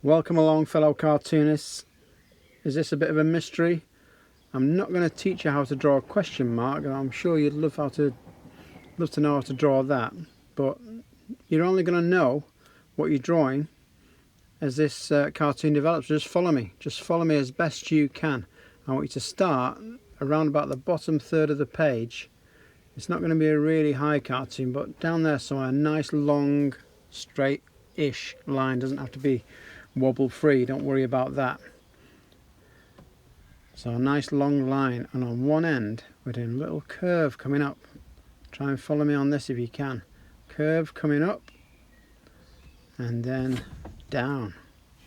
Welcome along, fellow cartoonists. Is this a bit of a mystery? I'm not going to teach you how to draw a question mark, and I'm sure you'd love to know how to draw that, but you're only going to know what you're drawing as this cartoon develops. Just follow me as best you can. I want you to start around about the bottom third of the page. It's not going to be a really high cartoon, but down there somewhere, a nice long straight-ish line. Doesn't have to be wobble free, don't worry about that. So a nice long line, and on one end we're doing a little curve coming up. Try and follow me on this if you can. Curve coming up and then down,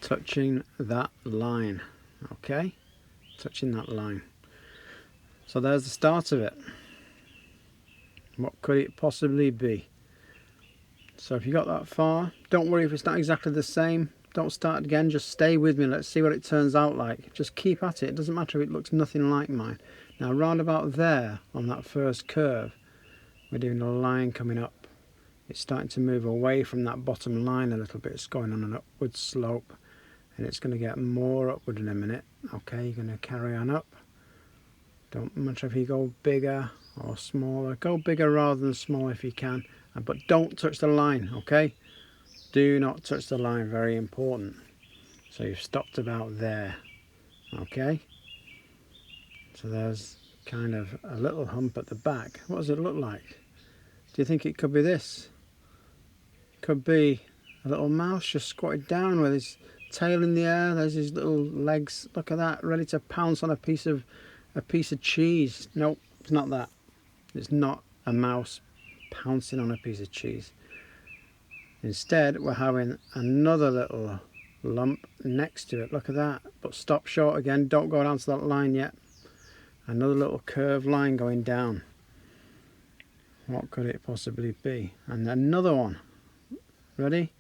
touching that line. Okay, touching that line. So there's the start of it. What could it possibly be? So if you got that far, don't worry if it's not exactly the same. Don't start again, just stay with me. Let's see what it turns out like. Just keep at it. It doesn't matter if it looks nothing like mine. Now round about there on that first curve, we're doing a line coming up. It's starting to move away from that bottom line a little bit. It's going on an upward slope, and it's going to get more upward in a minute. Okay, you're going to carry on up. Don't matter if you go bigger or smaller. Go bigger rather than smaller if you can, but don't touch the line, okay? Do not touch the line, very important. So you've stopped about there, okay? So there's kind of a little hump at the back. What does it look like? Do you think it could be this? Could be a little mouse just squatted down with his tail in the air. There's his little legs. Look at that, ready to pounce on a piece of cheese. Nope, it's not that. It's not a mouse pouncing on a piece of cheese. Instead, we're having another little lump next to it. Look at that. But stop short again. Don't go down to that line yet. Another little curved line going down. What could it possibly be? And another one. Ready?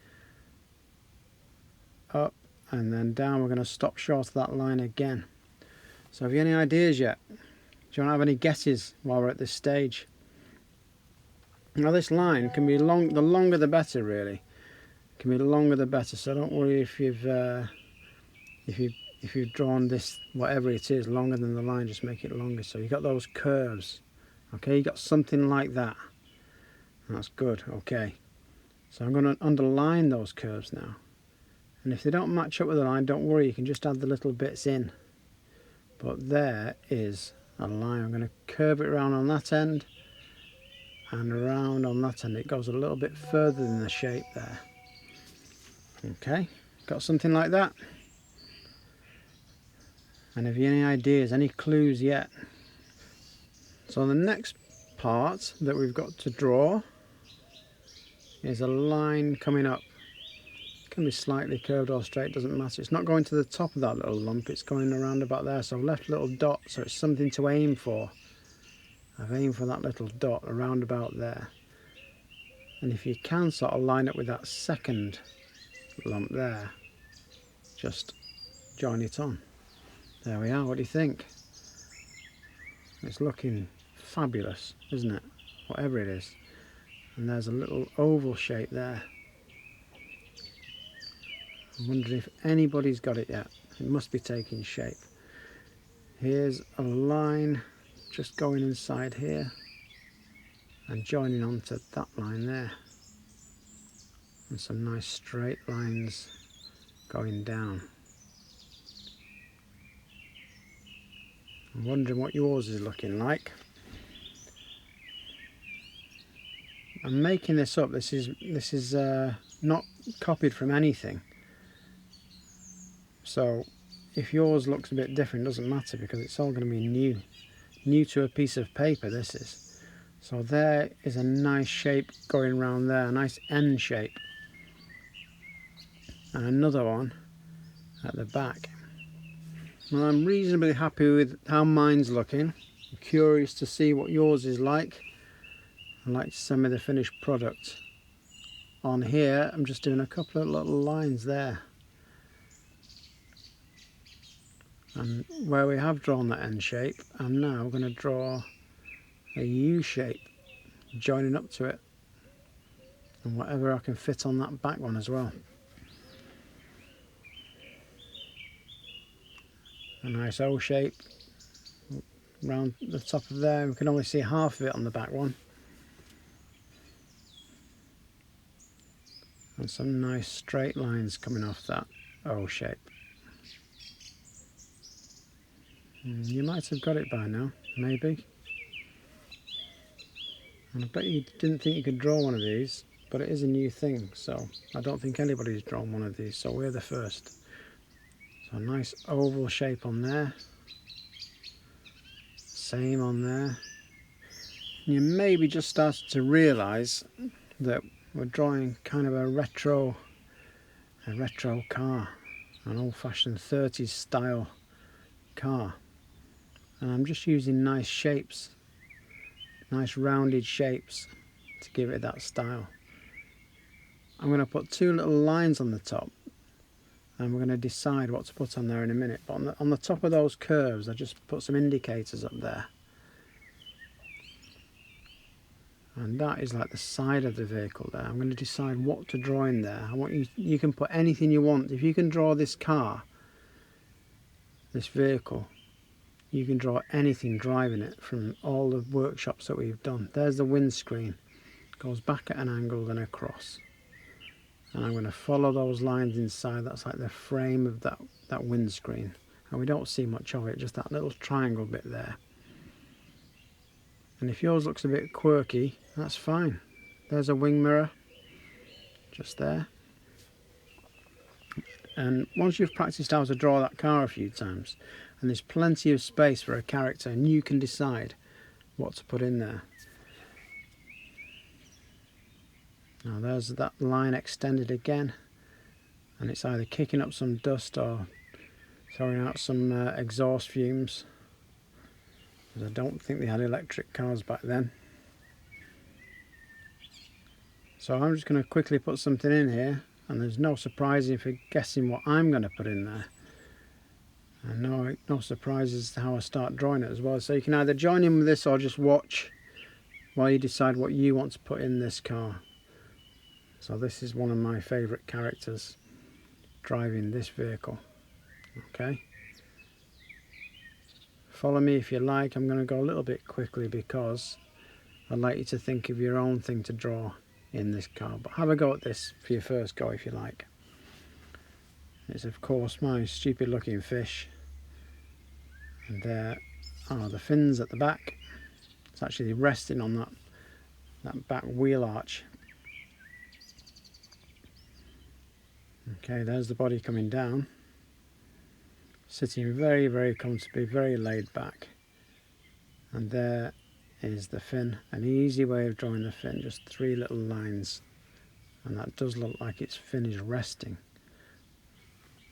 Up and then down. We're going to stop short of that line again. So have you any ideas yet? Do you want to have any guesses while we're at this stage? Now this line can be long, the longer the better really. It can be the longer the better, so don't worry if you've drawn this, whatever it is, longer than the line, just make it longer. So you've got those curves, okay, you got something like that. That's good, okay. So I'm going to underline those curves now. And if they don't match up with the line, don't worry, you can just add the little bits in. But there is a line. I'm going to curve it around on that end and around on that end. It goes a little bit further than the shape there. Okay, got something like that? And have you any ideas, any clues yet? So the next part that we've got to draw is a line coming up. It can be slightly curved or straight, doesn't matter. It's not going to the top of that little lump, it's going around about there. So I've left a little dot, so it's something to aim for. I've aimed for that little dot around about there. And if you can sort of line up with that second lump there, just join it on. There we are. What do you think? It's looking fabulous, isn't it? Whatever it is. And there's a little oval shape there. I'm wondering if anybody's got it yet. It must be taking shape. Here's a line just going inside here and joining onto that line there. And some nice straight lines going down. I'm wondering what yours is looking like. I'm making this up. This is not copied from anything. So if yours looks a bit different, it doesn't matter because it's all going to be new to a piece of paper. This is. So there is a nice shape going around there, a nice N shape, and another one at the back. Well, I'm reasonably happy with how mine's looking. I'm curious to see what yours is like. I'd like to send me the finished product. On here, I'm just doing a couple of little lines there. And where we have drawn that N shape, I'm now going to draw a U shape joining up to it. And whatever I can fit on that back one as well. A nice O shape round the top of there. We can only see half of it on the back one. And some nice straight lines coming off that O shape. You might have got it by now, maybe. And I bet you didn't think you could draw one of these, but it is a new thing, so I don't think anybody's drawn one of these, so we're the first. So a nice oval shape on there. Same on there. You maybe just started to realise that we're drawing kind of a retro car, an old-fashioned 30s style car. And I'm just using nice shapes, nice rounded shapes to give it that style. I'm going to put two little lines on the top, and we're going to decide what to put on there in a minute. But on the top of those curves, I just put some indicators up there. And that is like the side of the vehicle there. I'm going to decide what to draw in there. I want you can put anything you want. If you can draw this car, this vehicle, you can draw anything driving it from all the workshops that we've done. There's the windscreen. Goes back at an angle then across. And I'm going to follow those lines inside. That's like the frame of that windscreen. And we don't see much of it, just that little triangle bit there. And if yours looks a bit quirky, that's fine. There's a wing mirror, just there. And once you've practiced how to draw that car a few times, and there's plenty of space for a character, and you can decide what to put in there. Now there's that line extended again, and it's either kicking up some dust or throwing out some exhaust fumes. I don't think they had electric cars back then. So I'm just going to quickly put something in here, and there's no surprise for guessing what I'm going to put in there. And no surprises how I start drawing it as well. So you can either join in with this or just watch while you decide what you want to put in this car. So this is one of my favourite characters driving this vehicle. Okay. Follow me if you like. I'm going to go a little bit quickly because I'd like you to think of your own thing to draw in this car. But have a go at this for your first go if you like. It's of course my stupid looking fish. And there are the fins at the back. It's actually resting on that back wheel arch. Okay, there's the body coming down. Sitting very, very comfortably, very laid back. And there is the fin. An easy way of drawing the fin, just 3 little lines. And that does look like its fin is resting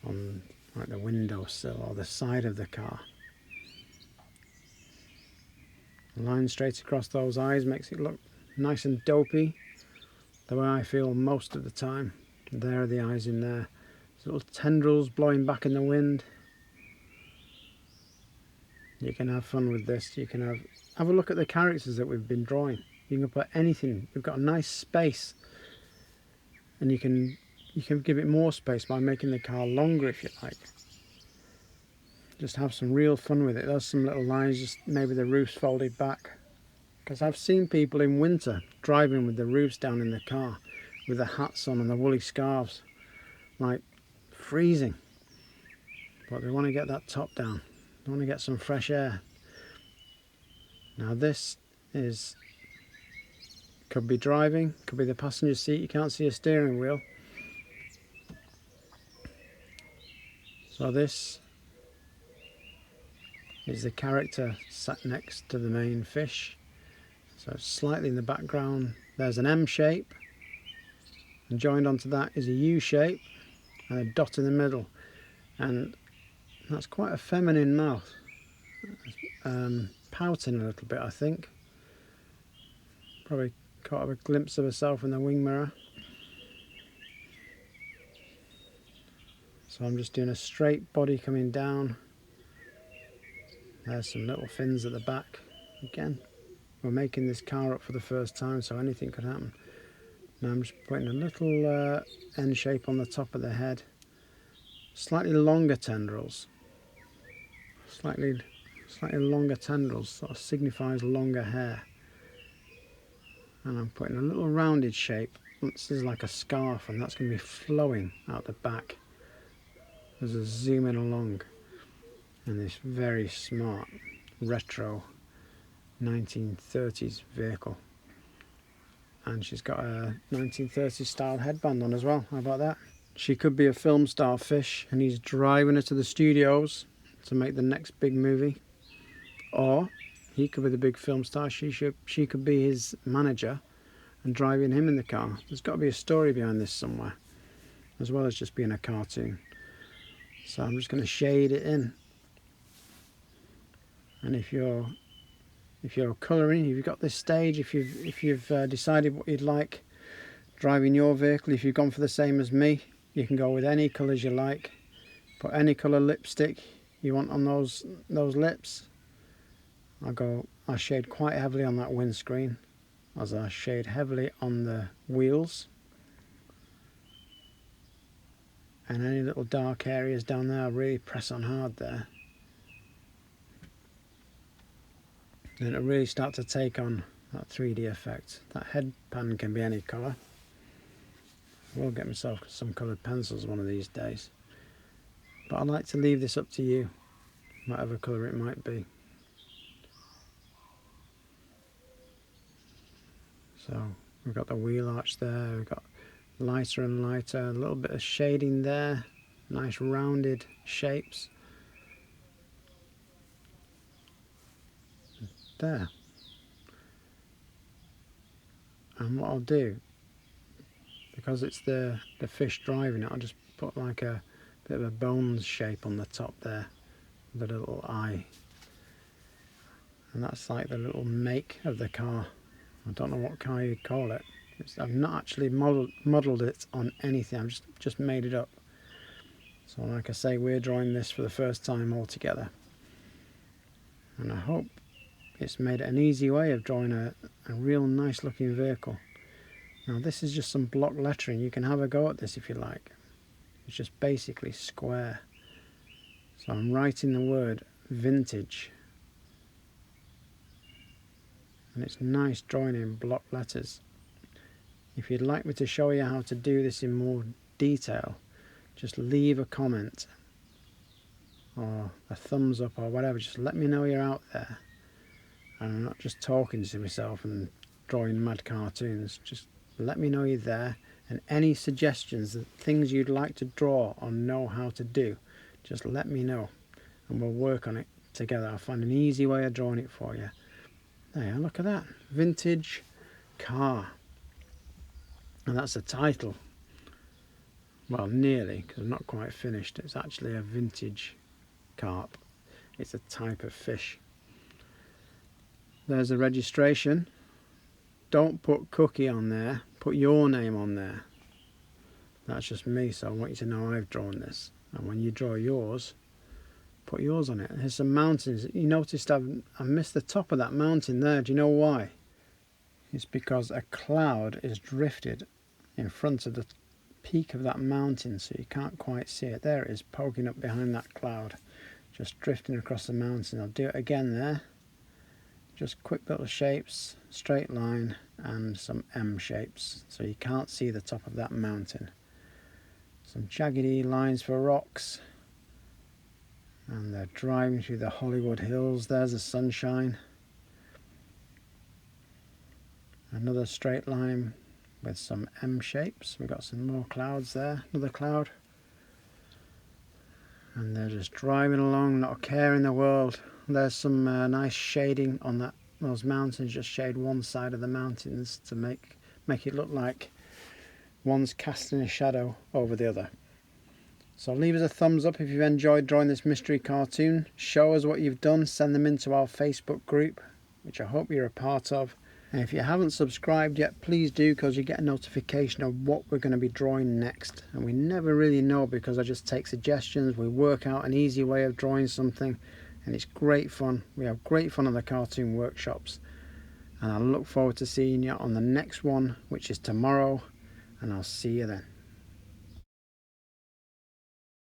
on like the windowsill or the side of the car. A line straight across those eyes makes it look nice and dopey, the way I feel most of the time. There are the eyes in there. Little tendrils blowing back in the wind. You can have fun with this. You can have a look at the characters that we've been drawing. You can put anything. We've got a nice space, and you can give it more space by making the car longer if you like. Just have some real fun with it. There's some little lines, just maybe the roof's folded back. Because I've seen people in winter driving with the roofs down in the car, with the hats on and the woolly scarves, like freezing. But they want to get that top down. They want to get some fresh air. Now this could be driving, could be the passenger seat. You can't see a steering wheel. So this is the character sat next to the main fish. So slightly in the background there's an M shape, and joined onto that is a U shape and a dot in the middle, and that's quite a feminine mouth, pouting a little bit I think. Probably caught a glimpse of herself in the wing mirror. So I'm just doing a straight body coming down. There's some little fins at the back. Again, we're making this car up for the first time, so anything could happen. Now I'm just putting a little N shape on the top of the head. Slightly longer tendrils. slightly longer tendrils, sort of signifies longer hair. And I'm putting a little rounded shape. This is like a scarf, and that's going to be flowing out the back as I zoom in along in this very smart retro 1930s vehicle. And she's got a 1930s style headband on as well. How about that? She could be a film star fish and he's driving her to the studios to make the next big movie. Or he could be the big film star. She could be his manager and driving him in the car. There's got to be a story behind this somewhere, as well as just being a cartoon. So I'm just going to shade it in. And if you're colouring, if you've got this stage, if you've decided what you'd like driving your vehicle, if you've gone for the same as me, you can go with any colours you like. Put any colour lipstick you want on those lips. I shade quite heavily on that windscreen, as I shade heavily on the wheels. And any little dark areas down there, I really press on hard there. And it'll really start to take on that 3D effect. That headband can be any colour. I will get myself some coloured pencils one of these days. But I like to leave this up to you, whatever colour it might be. So we've got the wheel arch there, we've got lighter and lighter, a little bit of shading there, nice rounded shapes. There. And what I'll do, because it's the fish driving it, I'll just put like a bit of a bones shape on the top there, with a little eye. And that's like the little make of the car. I don't know what car you'd call it. I've not actually modelled it on anything, I've just made it up. So like I say, we're drawing this for the first time all together. And I hope it's made it an easy way of drawing a real nice looking vehicle. Now this is just some block lettering. You can have a go at this if you like. It's just basically square. So I'm writing the word vintage. And it's nice drawing in block letters. If you'd like me to show you how to do this in more detail, just leave a comment or a thumbs up or whatever. Just let me know you're out there and I'm not just talking to myself and drawing mad cartoons. Just let me know you're there, and any suggestions, things you'd like to draw or know how to do, just let me know and we'll work on it together. I'll find an easy way of drawing it for you. There, look at that, vintage car. And that's the title. Well, nearly, because I'm not quite finished. It's actually a vintage carp. It's a type of fish. There's the registration. Don't put Cookie on there, put your name on there. That's just me, so I want you to know I've drawn this. And when you draw yours, put yours on it. There's some mountains. You noticed I missed the top of that mountain there. Do you know why? It's because a cloud is drifted in front of the peak of that mountain, so you can't quite see it. There it is, poking up behind that cloud, just drifting across the mountain. I'll do it again there. Just quick little shapes, straight line and some M shapes, so you can't see the top of that mountain. Some jaggedy lines for rocks. And they're driving through the Hollywood Hills. There's the sunshine. Another straight line with some M shapes. We've got some more clouds there. Another cloud. And they're just driving along, not a care in the world. There's some nice shading on those mountains. Just shade one side of the mountains to make it look like one's casting a shadow over the other. So leave us a thumbs up if you've enjoyed drawing this mystery cartoon. Show us what you've done. Send them into our Facebook group, which I hope you're a part of. And if you haven't subscribed yet, please do, because you get a notification of what we're going to be drawing next. And we never really know, because I just take suggestions. We work out an easy way of drawing something, and it's great fun. We have great fun at the cartoon workshops. And I look forward to seeing you on the next one, which is tomorrow. And I'll see you then.